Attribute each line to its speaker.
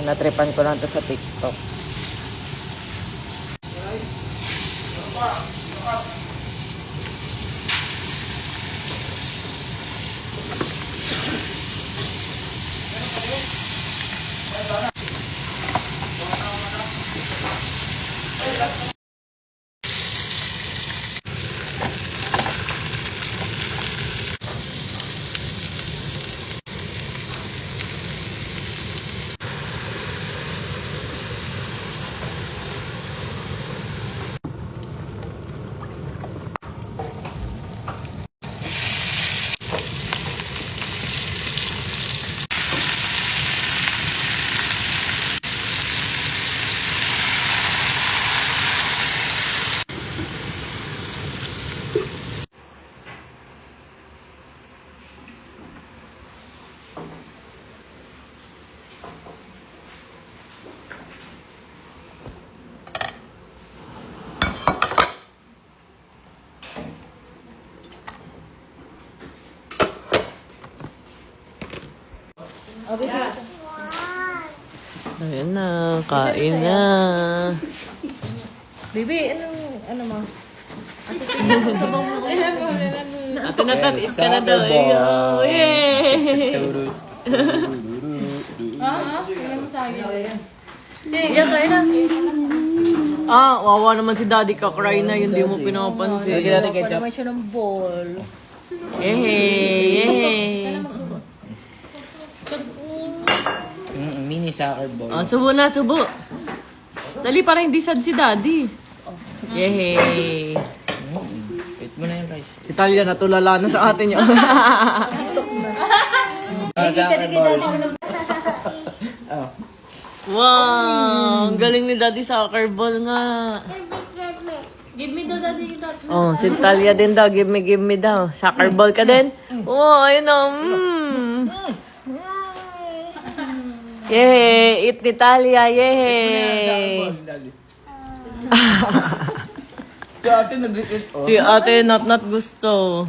Speaker 1: Natripan ko lang to sa TikTok. Ayan na, kain na.
Speaker 2: Baby, ano mo? Sabaw mo ko.
Speaker 1: Ato na eat ka na daw. Yay!
Speaker 2: Tingnan mo sa akin. Sige, kain na.
Speaker 1: Wawa naman si Daddy kakry na, hindi mo pinapansin.
Speaker 2: Lagyan natin ketchup. Naman siya ng ball.
Speaker 1: Yehey!
Speaker 3: Mini soccer ball.
Speaker 1: Subo na, subo. Dali, para hindi sad si Daddy. Yehey!
Speaker 3: Wait mo na yung rice.
Speaker 1: Italia na tulala na sa atin yun.
Speaker 3: Soccer ball. Oh.
Speaker 1: Wow! Ang galing ni Daddy soccer ball nga.
Speaker 2: Give me the daddy that.
Speaker 1: Oh, si Talia din daw. Give me daw. Soccer ball ka din? Oh, ayun o. Yehey! Eat ni Talia. Yehey!
Speaker 3: Si ate nag-eat.
Speaker 1: Si ate not gusto.